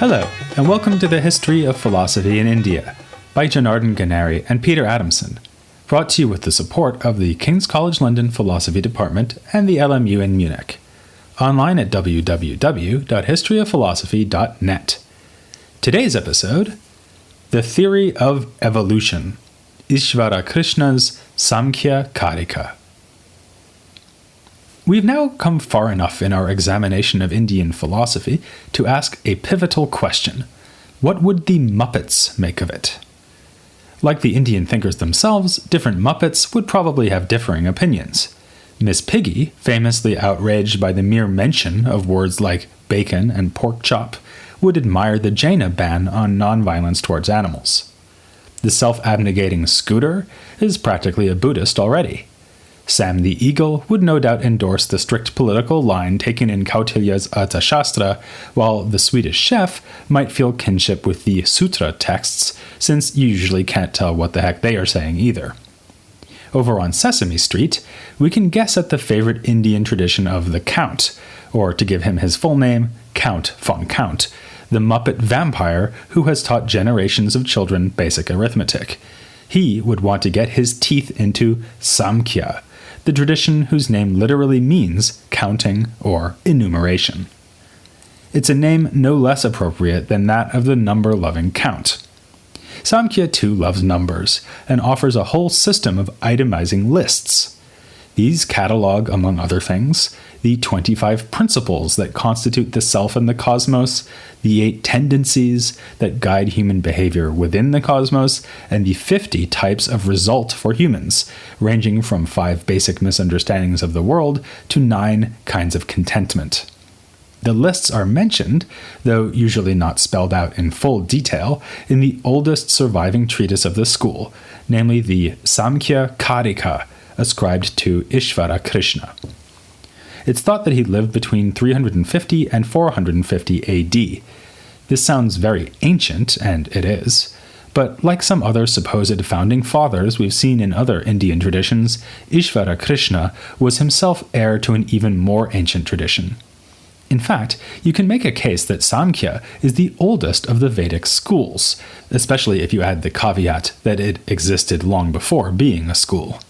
Hello, and welcome to the History of Philosophy in India by Janardhan Ganeri and Peter Adamson, brought to you with the support of the King's College London Philosophy Department and the LMU in Munich, online at www.historyofphilosophy.net. Today's episode, The Theory of Evolution, Isvarakrsna's Samkhya-karika. We've now come far enough in our examination of Indian philosophy to ask a pivotal question. What would the Muppets make of it? Like the Indian thinkers themselves, different Muppets would probably have differing opinions. Miss Piggy, famously outraged by the mere mention of words like bacon and pork chop, would admire the Jaina ban on nonviolence towards animals. The self-abnegating Scooter is practically a Buddhist already. Sam the Eagle would no doubt endorse the strict political line taken in Kautilya's Arthashastra, while the Swedish chef might feel kinship with the Sutra texts, since you usually can't tell what the heck they are saying either. Over on Sesame Street, we can guess at the favorite Indian tradition of the Count, or to give him his full name, Count von Count, the Muppet vampire who has taught generations of children basic arithmetic. He would want to get his teeth into Sāṃkhya, the tradition whose name literally means counting or enumeration. It's a name no less appropriate than that of the number-loving Count. Samkhya too loves numbers, and offers a whole system of itemizing lists. These catalog, among other things, the 25 principles that constitute the self and the cosmos, the 8 tendencies that guide human behavior within the cosmos, and the 50 types of result for humans, ranging from 5 basic misunderstandings of the world to 9 kinds of contentment. The lists are mentioned, though usually not spelled out in full detail, in the oldest surviving treatise of the school, namely the Samkhya-karika, ascribed to Isvarakrsna. It's thought that he lived between 350 and 450 AD. This sounds very ancient, and it is, but like some other supposed founding fathers we've seen in other Indian traditions, Isvarakrsna was himself heir to an even more ancient tradition. In fact, you can make a case that Samkhya is the oldest of the Vedic schools, especially if you add the caveat that it existed long before being a school.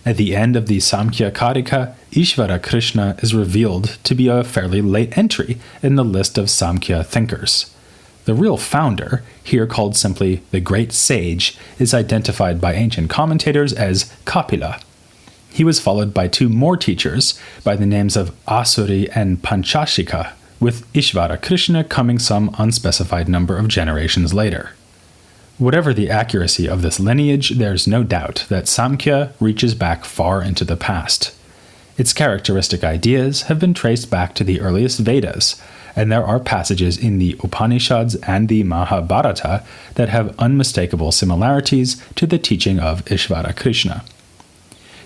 At the end of the Samkhya-karika, Isvarakrsna is revealed to be a fairly late entry in the list of Samkhya thinkers. The real founder, here called simply the Great Sage, is identified by ancient commentators as Kapila. He was followed by 2 more teachers by the names of Asuri and Panchashika, with Isvarakrsna coming some unspecified number of generations later. Whatever the accuracy of this lineage, there's no doubt that Samkhya reaches back far into the past. Its characteristic ideas have been traced back to the earliest Vedas, and there are passages in the Upanishads and the Mahabharata that have unmistakable similarities to the teaching of Isvarakrsna.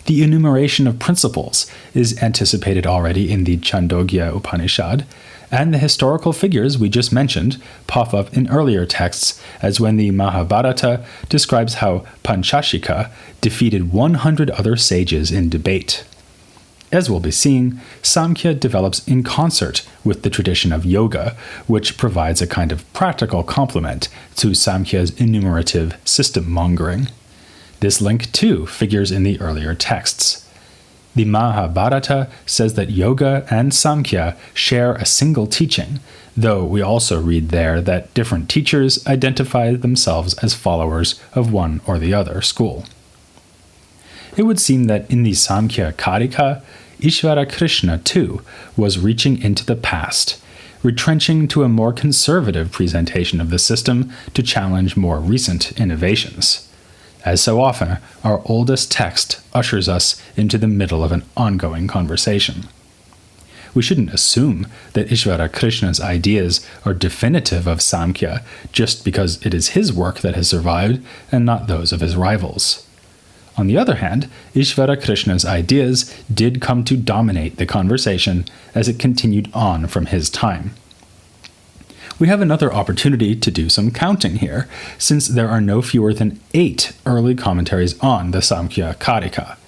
The enumeration of principles is anticipated already in the Chandogya Upanishad, and the historical figures we just mentioned pop up in earlier texts, as when the Mahabharata describes how Panchashika defeated 100 other sages in debate. As we'll be seeing, Samkhya develops in concert with the tradition of yoga, which provides a kind of practical complement to Samkhya's enumerative system-mongering. This link, too, figures in the earlier texts. The Mahabharata says that yoga and Samkhya share a single teaching, though we also read there that different teachers identify themselves as followers of one or the other school. It would seem that in the Samkhya-karika, Isvarakrsna, too, was reaching into the past, retrenching to a more conservative presentation of the system to challenge more recent innovations. As so often, our oldest text ushers us into the middle of an ongoing conversation. We shouldn't assume that Isvarakrsna's ideas are definitive of Samkhya just because it is his work that has survived and not those of his rivals. On the other hand, Isvarakrsna's ideas did come to dominate the conversation as it continued on from his time. We have another opportunity to do some counting here, since there are no fewer than 8 early commentaries on the Samkhya-karika.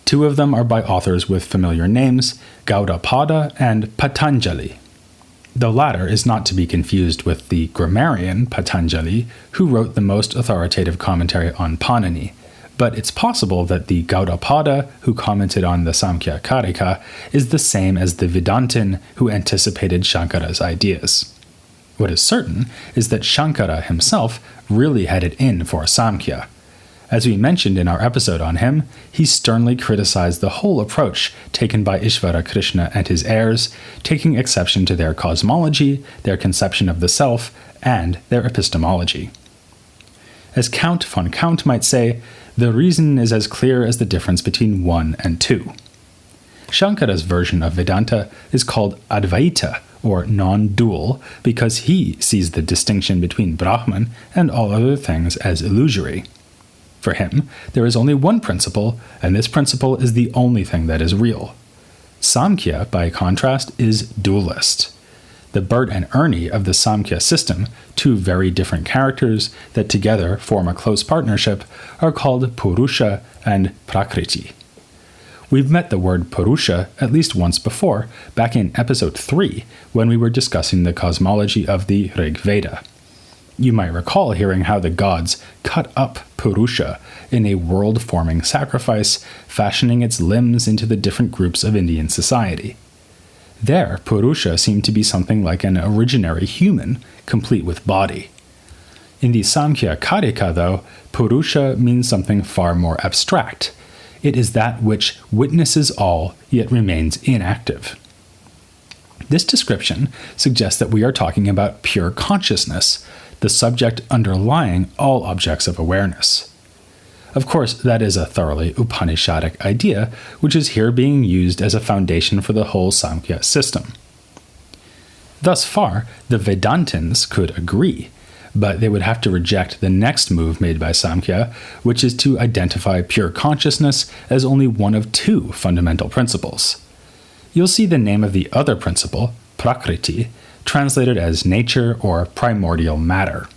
2 of them are by authors with familiar names, Gaudapada and Patanjali. The latter is not to be confused with the grammarian Patanjali, who wrote the most authoritative commentary on Panini, but it's possible that the Gaudapada, who commented on the Samkhya-karika, is the same as the Vedantin who anticipated Shankara's ideas. What is certain is that Shankara himself really had it in for Samkhya. As we mentioned in our episode on him, he sternly criticized the whole approach taken by Isvarakrsna and his heirs, taking exception to their cosmology, their conception of the self, and their epistemology. As Count von Count might say, the reason is as clear as the difference between 1 and 2. Shankara's version of Vedanta is called Advaita, or non-dual, because he sees the distinction between Brahman and all other things as illusory. For him, there is only one principle, and this principle is the only thing that is real. Sāṃkhya, by contrast, is dualist. The Bert and Ernie of the Sāṃkhya system, two very different characters that together form a close partnership, are called Purusha and Prakriti. We've met the word Purusha at least once before, back in episode 3, when we were discussing the cosmology of the Rig Veda. You might recall hearing how the gods cut up Purusha in a world-forming sacrifice, fashioning its limbs into the different groups of Indian society. There, Purusha seemed to be something like an originary human, complete with body. In the Samkhya-karika, though, Purusha means something far more abstract. It is that which witnesses all, yet remains inactive. This description suggests that we are talking about pure consciousness, the subject underlying all objects of awareness. Of course, that is a thoroughly Upanishadic idea, which is here being used as a foundation for the whole Samkhya system. Thus far, the Vedantins could agree, but they would have to reject the next move made by Samkhya, which is to identify pure consciousness as only one of two fundamental principles. You'll see the name of the other principle, Prakriti, translated as nature or primordial matter.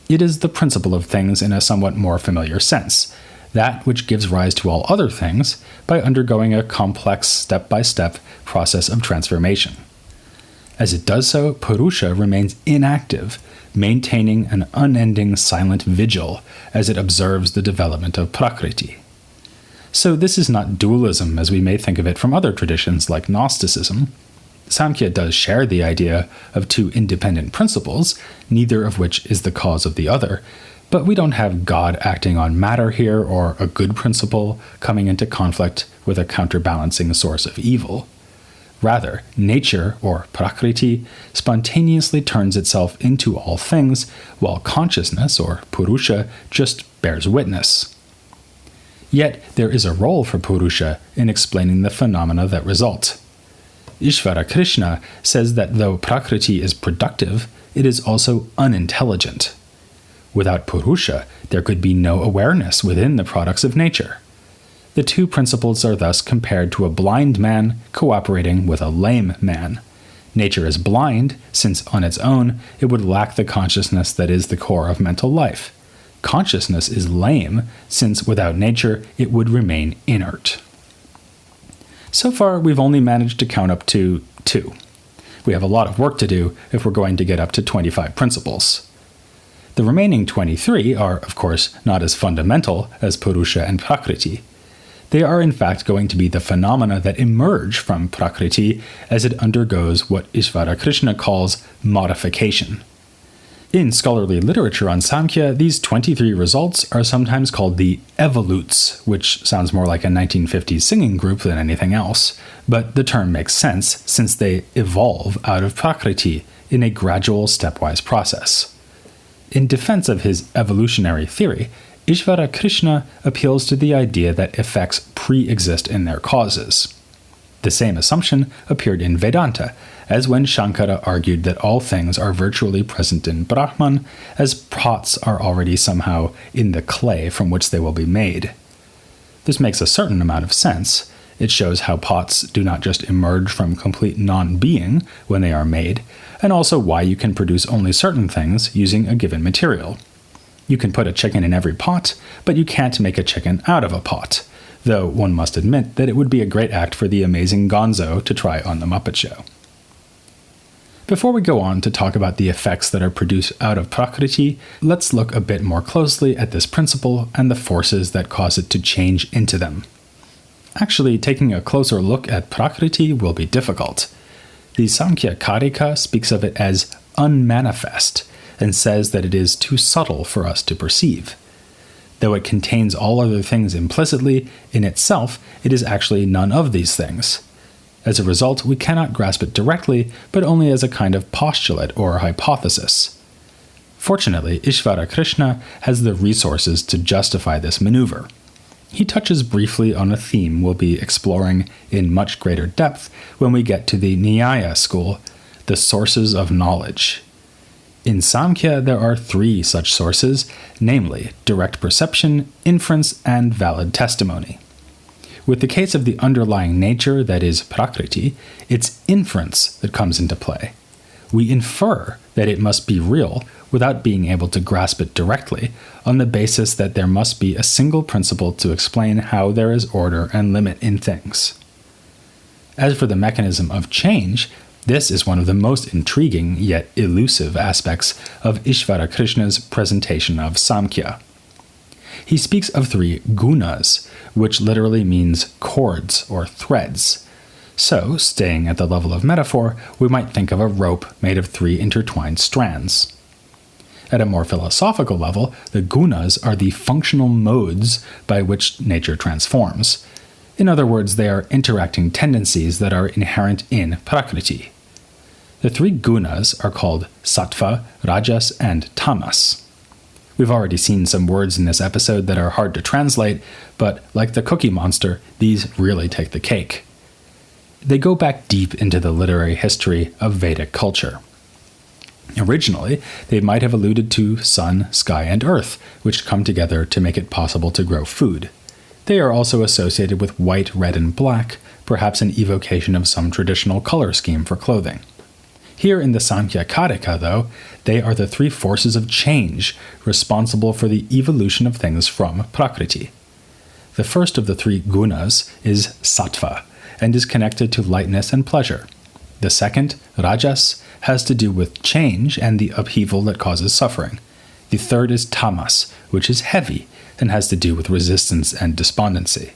It is the principle of things in a somewhat more familiar sense, that which gives rise to all other things by undergoing a complex step-by-step process of transformation. As it does so, Purusha remains inactive, maintaining an unending silent vigil as it observes the development of Prakriti. So this is not dualism as we may think of it from other traditions like Gnosticism. Samkhya does share the idea of two independent principles, neither of which is the cause of the other, but we don't have God acting on matter here or a good principle coming into conflict with a counterbalancing source of evil. Rather, nature, or Prakriti, spontaneously turns itself into all things, while consciousness, or Purusha, just bears witness. Yet there is a role for Purusha in explaining the phenomena that result. Isvarakrsna says that though Prakriti is productive, it is also unintelligent. Without Purusha, there could be no awareness within the products of nature. The two principles are thus compared to a blind man cooperating with a lame man. Nature is blind, since on its own it would lack the consciousness that is the core of mental life. Consciousness is lame, since without nature it would remain inert. So far, we've only managed to count up to 2. We have a lot of work to do if we're going to get up to 25 principles. The remaining 23 are, of course, not as fundamental as Purusha and Prakriti. They are in fact going to be the phenomena that emerge from Prakriti as it undergoes what Isvarakrsna calls modification. In scholarly literature on Samkhya, these 23 results are sometimes called the evolutes, which sounds more like a 1950s singing group than anything else, but the term makes sense since they evolve out of Prakriti in a gradual stepwise process. In defense of his evolutionary theory, Isvarakrsna appeals to the idea that effects pre-exist in their causes. The same assumption appeared in Vedanta, as when Shankara argued that all things are virtually present in Brahman, as pots are already somehow in the clay from which they will be made. This makes a certain amount of sense. It shows how pots do not just emerge from complete non-being when they are made, and also why you can produce only certain things using a given material. You can put a chicken in every pot, but you can't make a chicken out of a pot, though one must admit that it would be a great act for the amazing Gonzo to try on The Muppet Show. Before we go on to talk about the effects that are produced out of Prakriti, let's look a bit more closely at this principle and the forces that cause it to change into them. Actually, taking a closer look at Prakriti will be difficult. The Samkhya-karika speaks of it as unmanifest and says that it is too subtle for us to perceive. Though it contains all other things implicitly, in itself it is actually none of these things. As a result, we cannot grasp it directly, but only as a kind of postulate or hypothesis. Fortunately, Isvarakrsna has the resources to justify this maneuver. He touches briefly on a theme we'll be exploring in much greater depth when we get to the Nyaya school, the sources of knowledge. In Sāṃkhya, there are 3 such sources, namely direct perception, inference, and valid testimony. With the case of the underlying nature that is Prakriti, it's inference that comes into play. We infer that it must be real without being able to grasp it directly, on the basis that there must be a single principle to explain how there is order and limit in things. As for the mechanism of change, this is one of the most intriguing yet elusive aspects of Isvarakrshna's presentation of Sāṃkhya. He speaks of 3 gunas, which literally means cords or threads. So, staying at the level of metaphor, we might think of a rope made of 3 intertwined strands. At a more philosophical level, the gunas are the functional modes by which nature transforms. In other words, they are interacting tendencies that are inherent in Prakriti. The 3 gunas are called sattva, rajas, and tamas. We've already seen some words in this episode that are hard to translate, but like the Cookie Monster, these really take the cake. They go back deep into the literary history of Vedic culture. Originally, they might have alluded to sun, sky, and earth, which come together to make it possible to grow food. They are also associated with white, red, and black, perhaps an evocation of some traditional color scheme for clothing. Here in the Samkhya-karika, though, they are the 3 forces of change responsible for the evolution of things from Prakriti. The first of the 3 gunas is sattva, and is connected to lightness and pleasure. The second, rajas, has to do with change and the upheaval that causes suffering. The third is tamas, which is heavy, and has to do with resistance and despondency.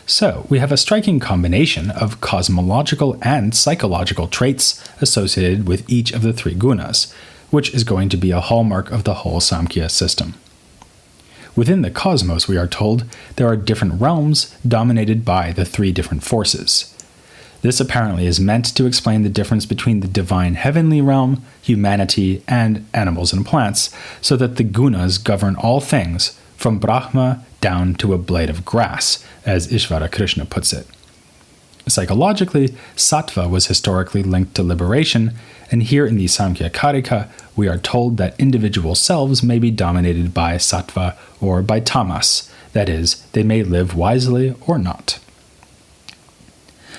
So, we have a striking combination of cosmological and psychological traits associated with each of the 3 gunas, which is going to be a hallmark of the whole Samkhya system. Within the cosmos, we are told, there are different realms dominated by the 3 different forces. This apparently is meant to explain the difference between the divine heavenly realm, humanity, and animals and plants, so that the gunas govern all things, from Brahma down to a blade of grass, as Isvarakrshna puts it. Psychologically, sattva was historically linked to liberation, and here in the Samkhya-karika, we are told that individual selves may be dominated by sattva or by tamas, that is, they may live wisely or not.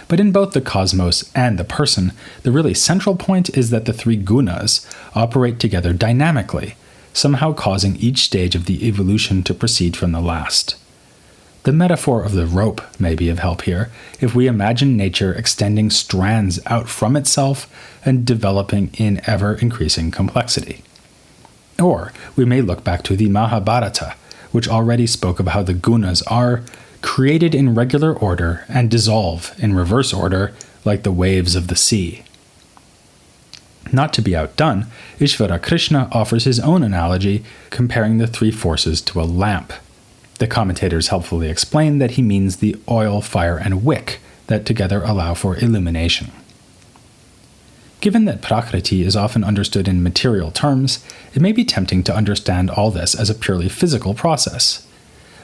But in both the cosmos and the person, the really central point is that the 3 gunas operate together dynamically, somehow causing each stage of the evolution to proceed from the last. The metaphor of the rope may be of help here if we imagine nature extending strands out from itself and developing in ever-increasing complexity. Or we may look back to the Mahabharata, which already spoke of how the gunas are created in regular order and dissolve in reverse order like the waves of the sea. Not to be outdone, Isvarakrshna offers his own analogy, comparing the 3 forces to a lamp. The commentators helpfully explain that he means the oil, fire, and wick that together allow for illumination. Given that Prakriti is often understood in material terms, it may be tempting to understand all this as a purely physical process.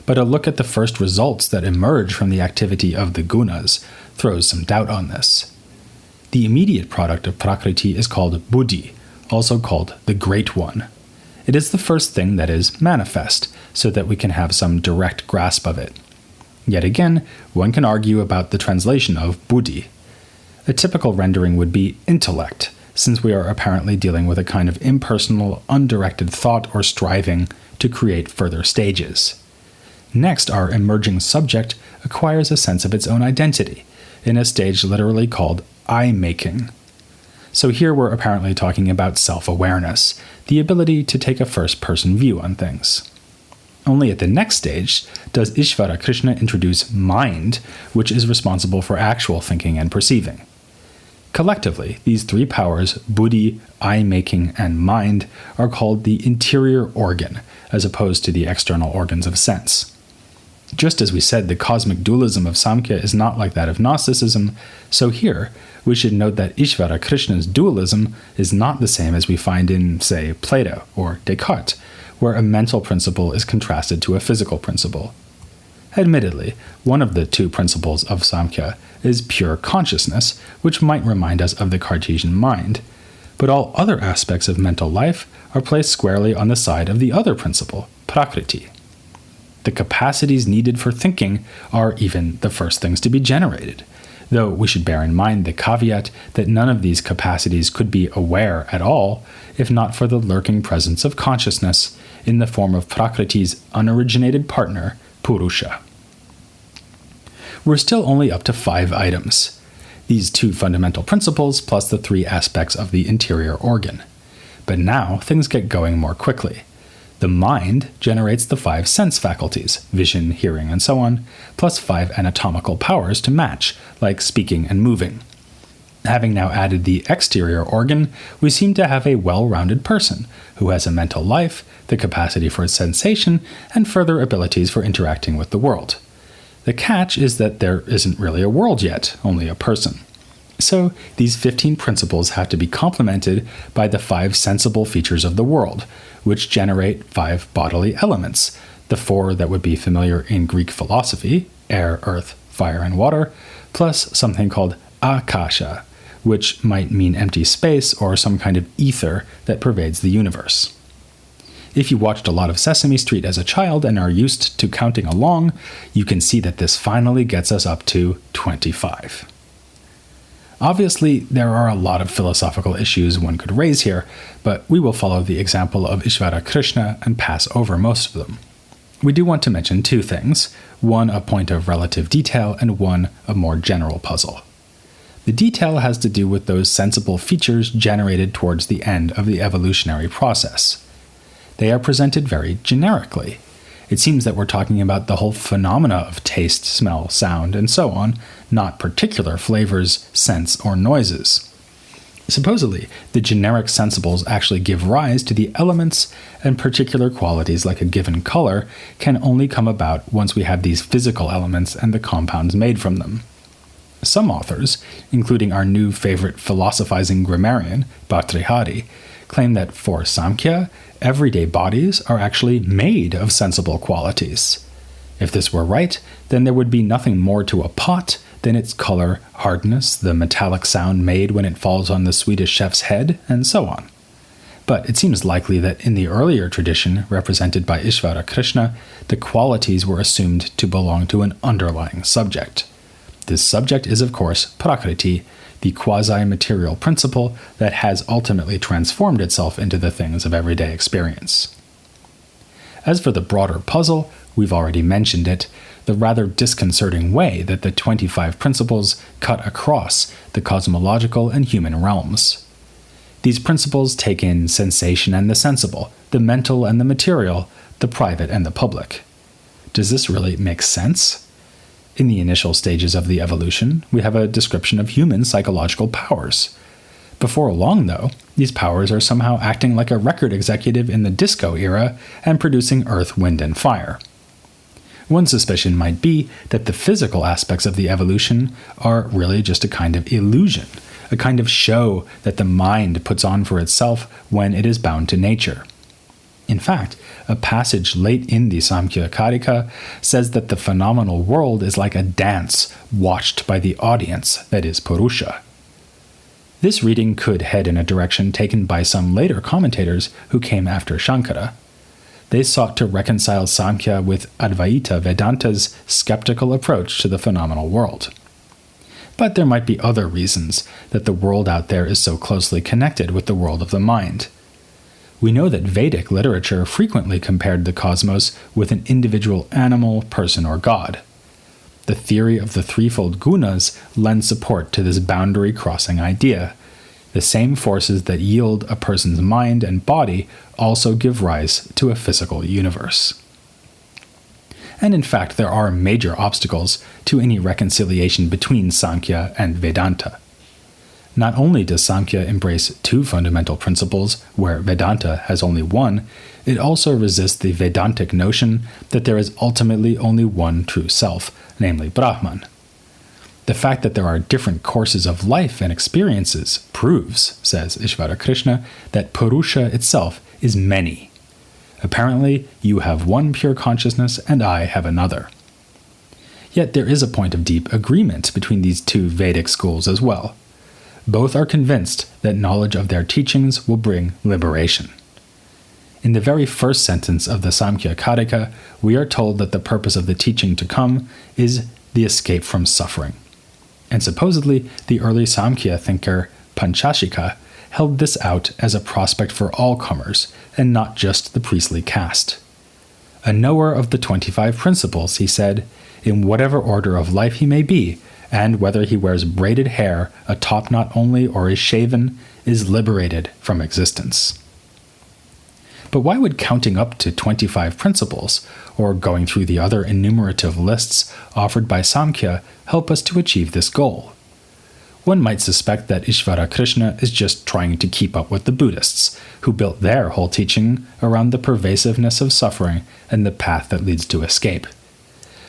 But a look at the first results that emerge from the activity of the gunas throws some doubt on this. The immediate product of Prakriti is called buddhi, also called the Great One. It is the first thing that is manifest, so that we can have some direct grasp of it. Yet again, one can argue about the translation of buddhi. A typical rendering would be intellect, since we are apparently dealing with a kind of impersonal, undirected thought or striving to create further stages. Next, our emerging subject acquires a sense of its own identity, in a stage literally called I-making. So here we're apparently talking about self-awareness, the ability to take a first-person view on things. Only at the next stage does Isvarakrsna introduce mind, which is responsible for actual thinking and perceiving. Collectively, these three powers, buddhi, eye-making, and mind, are called the interior organ, as opposed to the external organs of sense. Just as we said the cosmic dualism of Sāṃkhya is not like that of Gnosticism, so here we should note that Isvarakrshna's dualism is not the same as we find in, say, Plato or Descartes, where a mental principle is contrasted to a physical principle. Admittedly, one of the two principles of Sāṃkhya is pure consciousness, which might remind us of the Cartesian mind, but all other aspects of mental life are placed squarely on the side of the other principle, prakriti. The capacities needed for thinking are even the first things to be generated, though we should bear in mind the caveat that none of these capacities could be aware at all if not for the lurking presence of consciousness in the form of prakriti's unoriginated partner, purusha. We're still only up to 5 items. These 2 fundamental principles plus the 3 aspects of the interior organ. But now things get going more quickly. The mind generates the 5 sense faculties, vision, hearing, and so on, plus 5 anatomical powers to match, like speaking and moving. Having now added the exterior organ, we seem to have a well-rounded person, who has a mental life, the capacity for sensation, and further abilities for interacting with the world. The catch is that there isn't really a world yet, only a person. So these 15 principles have to be complemented by the 5 sensible features of the world, which generate 5 bodily elements, the 4 that would be familiar in Greek philosophy, air, earth, fire, and water, plus something called akasha, which might mean empty space or some kind of ether that pervades the universe. If you watched a lot of Sesame Street as a child and are used to counting along, you can see that this finally gets us up to 25. Obviously, there are a lot of philosophical issues one could raise here, but we will follow the example of Isvarakrsna and pass over most of them. We do want to mention 2 things, one a point of relative detail and one a more general puzzle. The detail has to do with those sensible features generated towards the end of the evolutionary process. They are presented very generically. It seems that we're talking about the whole phenomena of taste, smell, sound, and so on, not particular flavors, scents, or noises. Supposedly, the generic sensibles actually give rise to the elements, and particular qualities like a given color can only come about once we have these physical elements and the compounds made from them. Some authors, including our new favorite philosophizing grammarian, Bhartrihari, claim that for Sāṃkhya, everyday bodies are actually made of sensible qualities. If this were right, then there would be nothing more to a pot than its color, hardness, the metallic sound made when it falls on the Swedish chef's head, and so on. But it seems likely that in the earlier tradition, represented by Isvarakrshna, the qualities were assumed to belong to an underlying subject. This subject is, of course, prakriti, the quasi-material principle that has ultimately transformed itself into the things of everyday experience. As for the broader puzzle, we've already mentioned it, the rather disconcerting way that the 25 principles cut across the cosmological and human realms. These principles take in sensation and the sensible, the mental and the material, the private and the public. Does this really make sense? In the initial stages of the evolution, we have a description of human psychological powers. Before long, though, these powers are somehow acting like a record executive in the disco era and producing earth, wind, and fire. One suspicion might be that the physical aspects of the evolution are really just a kind of illusion, a kind of show that the mind puts on for itself when it is bound to nature. In fact, a passage late in the Samkhya-karika says that the phenomenal world is like a dance watched by the audience, that is, Purusha. This reading could head in a direction taken by some later commentators who came after Shankara. They sought to reconcile Sāṃkhya with Advaita Vedanta's skeptical approach to the phenomenal world. But there might be other reasons that the world out there is so closely connected with the world of the mind. We know that Vedic literature frequently compared the cosmos with an individual animal, person, or god. The theory of the threefold gunas lends support to this boundary-crossing idea. The same forces that yield a person's mind and body also give rise to a physical universe. And in fact, there are major obstacles to any reconciliation between Samkhya and Vedanta. Not only does Samkhya embrace two fundamental principles where Vedanta has only one, it also resists the Vedantic notion that there is ultimately only one true self, namely Brahman. The fact that there are different courses of life and experiences proves, says Isvarakrsna, that Purusha itself is many. Apparently, you have one pure consciousness and I have another. Yet there is a point of deep agreement between these two Vedic schools as well. Both are convinced that knowledge of their teachings will bring liberation. In the very first sentence of the Samkhya-karika, we are told that the purpose of the teaching to come is the escape from suffering. And supposedly, the early Samkhya thinker Panchashika held this out as a prospect for all comers, and not just the priestly caste. A knower of the 25 principles, he said, in whatever order of life he may be, and whether he wears braided hair, a topknot only, or is shaven, is liberated from existence. But why would counting up to 25 principles, or going through the other enumerative lists offered by Samkhya, help us to achieve this goal? One might suspect that Isvarakrshna is just trying to keep up with the Buddhists, who built their whole teaching around the pervasiveness of suffering and the path that leads to escape.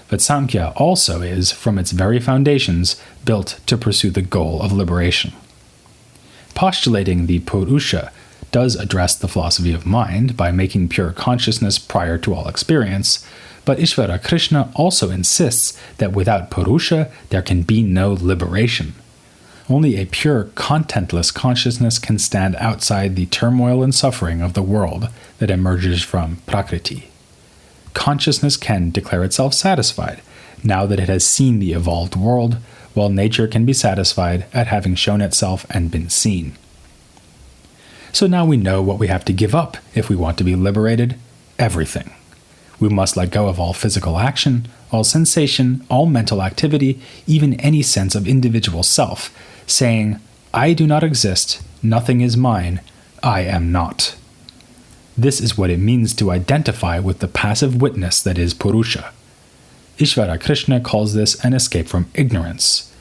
But Samkhya also is, from its very foundations, built to pursue the goal of liberation. Postulating the Purusha does address the philosophy of mind by making pure consciousness prior to all experience, but Isvarakrshna also insists that without Purusha there can be no liberation. Only a pure, contentless consciousness can stand outside the turmoil and suffering of the world that emerges from Prakriti. Consciousness can declare itself satisfied, now that it has seen the evolved world, while nature can be satisfied at having shown itself and been seen. So now we know what we have to give up if we want to be liberated: everything. We must let go of all physical action, all sensation, all mental activity, even any sense of individual self, saying, I do not exist, nothing is mine, I am not. This is what it means to identify with the passive witness that is Purusha. Isvarakrshna calls this an escape from ignorance.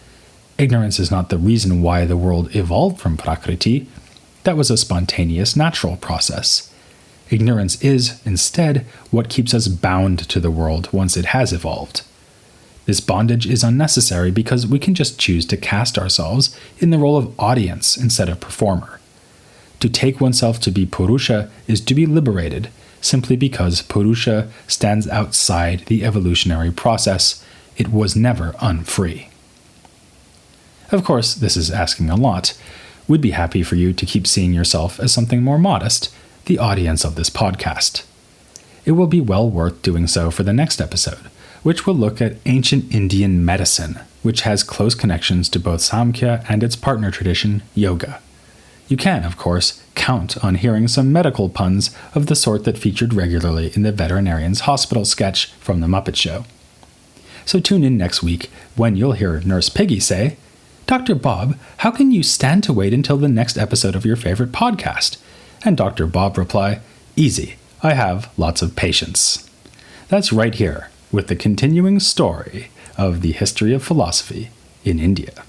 Ignorance is not the reason why the world evolved from Prakriti. That was a spontaneous, natural process. Ignorance is, instead, what keeps us bound to the world once it has evolved. This bondage is unnecessary because we can just choose to cast ourselves in the role of audience instead of performer. To take oneself to be Purusha is to be liberated, simply because Purusha stands outside the evolutionary process. It was never unfree. Of course, this is asking a lot. We'd be happy for you to keep seeing yourself as something more modest, the audience of this podcast. It will be well worth doing so for the next episode, which will look at ancient Indian medicine, which has close connections to both Samkhya and its partner tradition, yoga. You can, of course, count on hearing some medical puns of the sort that featured regularly in the veterinarian's hospital sketch from The Muppet Show. So tune in next week when you'll hear Nurse Piggy say, Dr. Bob, how can you stand to wait until the next episode of your favorite podcast? And Dr. Bob reply, easy, I have lots of patience. That's right here with the continuing story of the history of philosophy in India.